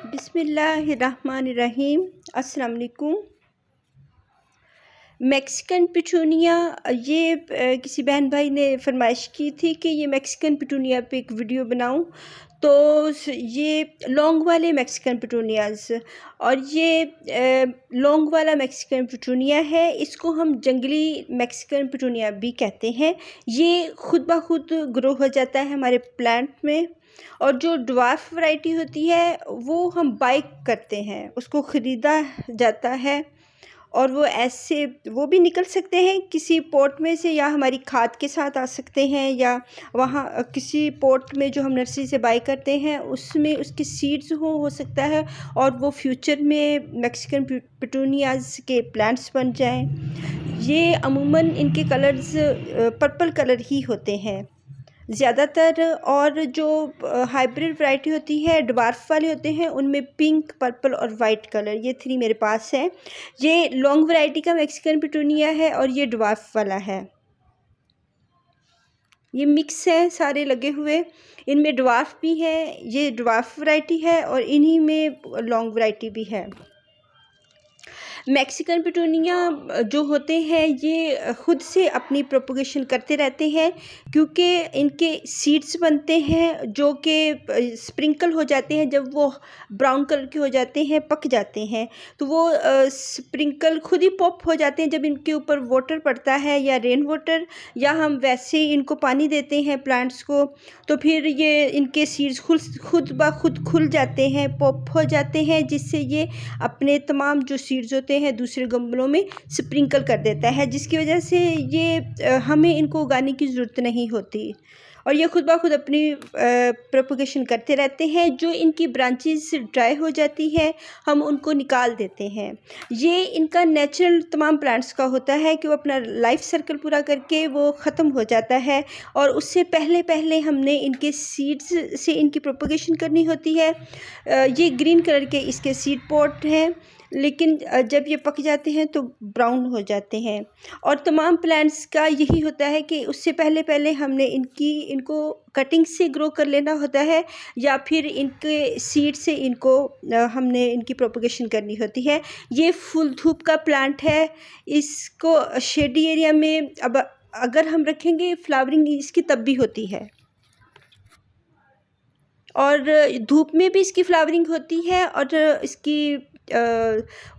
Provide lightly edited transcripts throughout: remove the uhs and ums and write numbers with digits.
बिस्मिल्लाहिर्रहमानिर्रहीम। अस्सलाम वालेकुम। मैक्सिकन पिटूनिया, ये किसी बहन भाई ने फरमाइश की थी कि ये मैक्सिकन पिटूनिया पे एक वीडियो बनाऊं। तो ये लॉन्ग वाले मैक्सिकन पिटूनियाज़, और ये लॉन्ग वाला मैक्सिकन पिटूनिया है। इसको हम जंगली मैक्सिकन पिटूनिया भी कहते हैं। ये खुद ब खुद ग्रो हो जाता है हमारे प्लांट में। और जो ड्वार्फ वैरायटी होती है वो हम बाई करते हैं, उसको ख़रीदा जाता है। और वो ऐसे वो भी निकल सकते हैं किसी पॉट में से, या हमारी खाद के साथ आ सकते हैं, या वहाँ किसी पॉट में जो हम नर्सरी से बाई करते हैं उसमें उसके सीड्स हो सकता है, और वो फ्यूचर में मैक्सिकन पिटूनियाज़ के प्लांट्स बन जाएं। ये अमूमन इनके कलर्स पर्पल कलर ही होते हैं ज़्यादातर। और जो हाइब्रिड वैरायटी होती है, ड्वार्फ वाले होते हैं, उनमें पिंक, पर्पल और वाइट कलर, ये 3 मेरे पास है। ये लॉन्ग वैरायटी का मैक्सिकन पिटूनिया है और ये ड्वार्फ वाला है। ये मिक्स है सारे लगे हुए। इनमें ड्वार्फ भी है, ये ड्वार्फ वैरायटी है, और इन्हीं में लॉन्ग वैरायटी भी है। मैक्सिकन पिटूनिया जो होते हैं ये ख़ुद से अपनी प्रोपगेशन करते रहते हैं, क्योंकि इनके सीड्स बनते हैं जो कि स्प्रिंकल हो जाते हैं। जब वो ब्राउन कलर के हो जाते हैं, पक जाते हैं, तो वो स्प्रिंकल खुद ही पॉप हो जाते हैं जब इनके ऊपर वाटर पड़ता है, या रेन वाटर, या हम वैसे ही इनको पानी देते हैं प्लांट्स को। तो फिर ये इनके सीड्स खुद ब खुद खुल जाते हैं, पॉप हो जाते हैं, जिससे ये अपने तमाम जो सीड्स होते हैं दूसरे गमलों में स्प्रिंकल कर देता है, जिसकी वजह से ये हमें इनको उगाने की ज़रूरत नहीं होती, और ये खुद ब खुद अपनी प्रोपगेशन करते रहते हैं। जो इनकी ब्रांचेस ड्राई हो जाती है हम उनको निकाल देते हैं। ये इनका नेचुरल तमाम प्लांट्स का होता है कि वो अपना लाइफ सर्कल पूरा करके वो ख़त्म हो जाता है, और उससे पहले पहले हमने इनके सीड्स से इनकी प्रोपगेशन करनी होती है। ये ग्रीन कलर के इसके सीड पॉट हैं, लेकिन जब ये पक जाते हैं तो ब्राउन हो जाते हैं। और तमाम प्लांट्स का यही होता है कि उससे पहले पहले हमने इनको कटिंग से ग्रो कर लेना होता है, या फिर इनके सीड से इनको हमने इनकी प्रोपगेशन करनी होती है। ये फुल धूप का प्लांट है। इसको शेडी एरिया में अब अगर हम रखेंगे, फ्लावरिंग इसकी तब भी होती है, और धूप में भी इसकी फ्लावरिंग होती है, और इसकी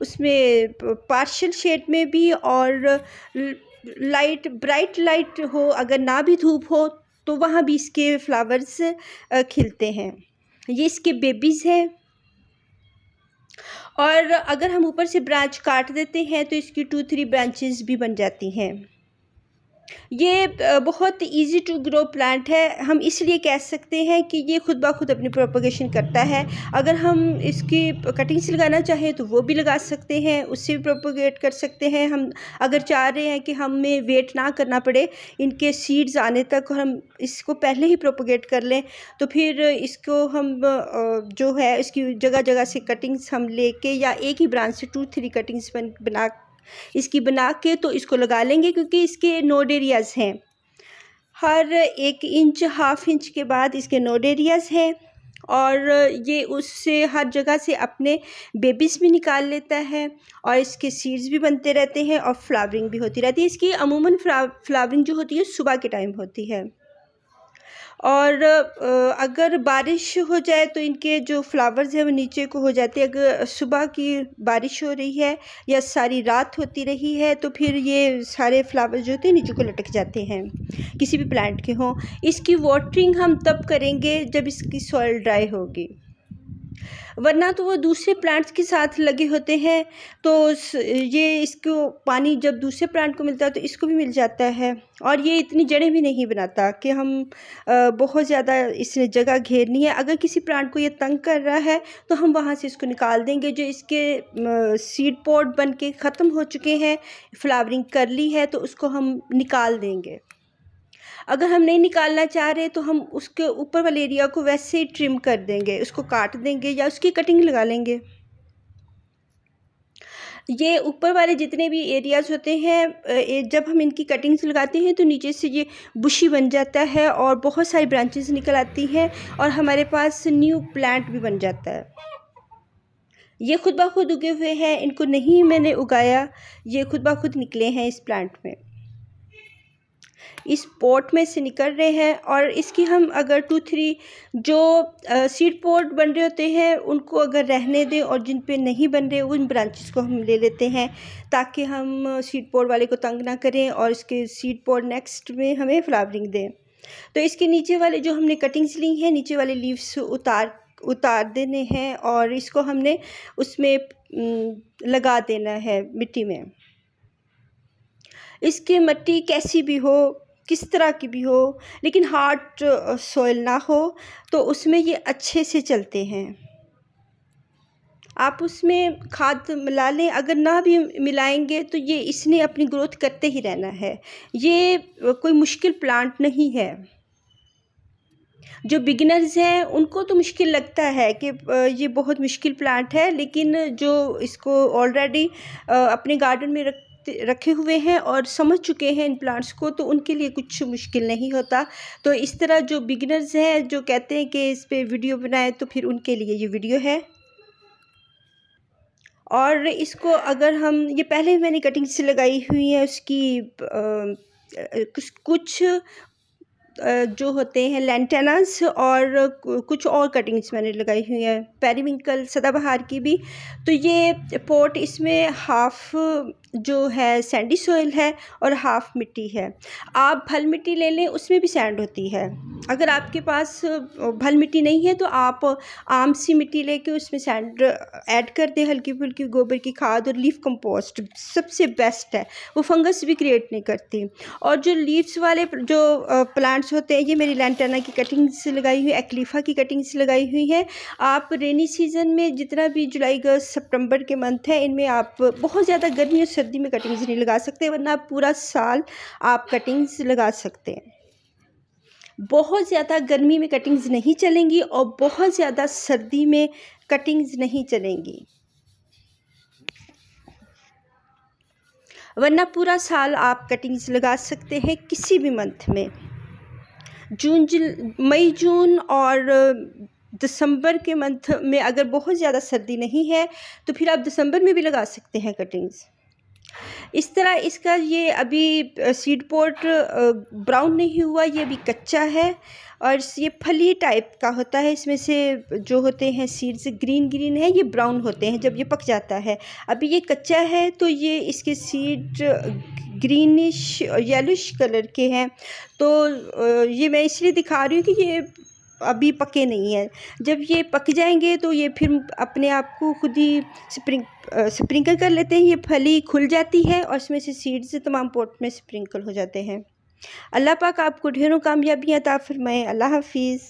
उसमें पार्शियल शेड में भी, और लाइट ब्राइट लाइट हो, अगर ना भी धूप हो तो वहाँ भी इसके फ्लावर्स खिलते हैं। ये इसके बेबीज़ हैं। और अगर हम ऊपर से ब्रांच काट देते हैं तो इसकी 2-3 ब्रांचेस भी बन जाती हैं। ये बहुत इजी टू ग्रो प्लांट है। हम इसलिए कह सकते हैं कि ये खुद ब खुद अपनी प्रोपगेशन करता है। अगर हम इसकी कटिंग से लगाना चाहें तो वो भी लगा सकते हैं, उससे भी प्रोपगेट कर सकते हैं। हम अगर चाह रहे हैं कि हमें वेट ना करना पड़े इनके सीड्स आने तक, और हम इसको पहले ही प्रोपगेट कर लें, तो फिर इसको हम जो है इसकी जगह जगह से कटिंग्स हम लेके, या एक ही ब्रांच से 2-3 कटिंग्स बना के तो इसको लगा लेंगे, क्योंकि इसके नोड एरियाज़ हैं। हर 1 इंच, हाफ इंच के बाद इसके नोड एरियाज़ हैं, और ये उससे हर जगह से अपने बेबीज़ भी निकाल लेता है, और इसके सीड्स भी बनते रहते हैं, और फ्लावरिंग भी होती रहती है। इसकी अमूमन फ्लावरिंग जो होती है सुबह के टाइम होती है। और अगर बारिश हो जाए तो इनके जो फ्लावर्स हैं वो नीचे को हो जाते हैं। अगर सुबह की बारिश हो रही है या सारी रात होती रही है तो फिर ये सारे फ्लावर्स जो होते हैं नीचे को लटक जाते हैं, किसी भी प्लांट के हों। इसकी वाटरिंग हम तब करेंगे जब इसकी सॉइल ड्राई होगी, वरना तो वो दूसरे प्लांट्स के साथ लगे होते हैं, तो ये इसको पानी जब दूसरे प्लांट को मिलता है तो इसको भी मिल जाता है, और ये इतनी जड़ें भी नहीं बनाता कि हम बहुत ज़्यादा इसने जगह घेरनी है। अगर किसी प्लांट को ये तंग कर रहा है तो हम वहाँ से इसको निकाल देंगे। जो इसके सीड पॉट बन के ख़त्म हो चुके हैं, फ्लावरिंग कर ली है, तो उसको हम निकाल देंगे। अगर हम नहीं निकालना चाह रहे तो हम उसके ऊपर वाले एरिया को वैसे ही ट्रिम कर देंगे, उसको काट देंगे या उसकी कटिंग लगा लेंगे। ये ऊपर वाले जितने भी एरियाज़ होते हैं, जब हम इनकी कटिंग्स लगाते हैं तो नीचे से ये बुशी बन जाता है और बहुत सारी ब्रांचेस निकल आती हैं, और हमारे पास न्यू प्लांट भी बन जाता है। ये खुद ब खुद उगे हुए हैं, इनको नहीं मैंने उगाया, ये खुद ब खुद निकले हैं इस प्लांट में, इस पॉट में से निकल रहे हैं। और इसकी हम अगर 2-3 जो सीड पॉट बन रहे होते हैं उनको अगर रहने दें और जिन पे नहीं बन रहे उन ब्रांचेस को हम ले लेते हैं, ताकि हम सीड पॉट वाले को तंग ना करें और इसके सीड पॉट नेक्स्ट में हमें फ्लावरिंग दें। तो इसके नीचे वाले जो हमने कटिंग्स ली हैं, नीचे वाले लीव्स उतार देने हैं और इसको हमने उसमें लगा देना है मिट्टी में। इसकी मिट्टी कैसी भी हो, किस तरह की भी हो, लेकिन हार्ड सॉइल ना हो, तो उसमें ये अच्छे से चलते हैं। आप उसमें खाद मिला लें, अगर ना भी मिलाएंगे तो ये इसने अपनी ग्रोथ करते ही रहना है। ये कोई मुश्किल प्लांट नहीं है। जो बिगिनर्स हैं उनको तो मुश्किल लगता है कि ये बहुत मुश्किल प्लांट है, लेकिन जो इसको ऑलरेडी अपने गार्डन में रखे हुए हैं और समझ चुके हैं इन प्लांट्स को, तो उनके लिए कुछ मुश्किल नहीं होता। तो इस तरह जो बिगिनर्स हैं जो कहते हैं कि इस पे वीडियो बनाएं, तो फिर उनके लिए ये वीडियो है। और इसको अगर हम, ये पहले मैंने कटिंग से लगाई हुई है, उसकी कुछ जो होते हैं लेंटेनस और कुछ और कटिंग्स मैंने लगाई हुई हैं, पेरीविंकल सदाबहार की भी। तो ये पॉट इसमें हाफ़ जो है सैंडी सॉइल है और हाफ़ मिट्टी है। आप भल मिट्टी ले लें, उसमें भी सैंड होती है। अगर आपके पास भल मिट्टी नहीं है तो आप आम सी मिट्टी लेके उसमें सैंड ऐड कर दें, हल्की फुल्की गोबर की खाद और लीफ कंपोस्ट सबसे बेस्ट है, वो फंगस भी क्रिएट नहीं करती। और जो लीव्स वाले जो प्लांट्स होते हैं, ये मेरी लैंटाना की कटिंग से लगाई हुई, एक्लीफा की कटिंग से लगाई हुई है। आप रेनी सीज़न में जितना भी जुलाई अगस्त सितंबर के मंथ है, इनमें आप बहुत ज़्यादा गर्मी और सर्दी में कटिंग्स नहीं लगा सकते, वरना आप पूरा साल आप कटिंग्स लगा सकते हैं। बहुत ज़्यादा गर्मी में कटिंग्स नहीं चलेंगी और बहुत ज़्यादा सर्दी में कटिंग्स नहीं चलेंगी, वरना पूरा साल आप कटिंग्स लगा सकते हैं किसी भी मंथ में। मई जून और दिसंबर के मंथ में अगर बहुत ज़्यादा सर्दी नहीं है तो फिर आप दिसंबर में भी लगा सकते हैं कटिंग्स। इस तरह इसका ये अभी सीड पॉट ब्राउन नहीं हुआ, ये अभी कच्चा है और ये फली टाइप का होता है। इसमें से जो होते हैं सीड्स ग्रीन है, ये ब्राउन होते हैं जब ये पक जाता है। अभी ये कच्चा है तो ये इसके सीड ग्रीनिश येलोइश कलर के हैं। तो ये मैं इसलिए दिखा रही हूँ कि ये अभी पके नहीं हैं। जब ये पक जाएंगे तो ये फिर अपने आप को खुद ही स्प्रिंकल कर लेते हैं, ये फली खुल जाती है और इसमें से सीड्स तमाम पॉट में स्प्रिंकल हो जाते हैं। अल्लाह पाक आपको ढेरों कामयाबियाँ अता फरमाए। अल्लाह हाफिज़।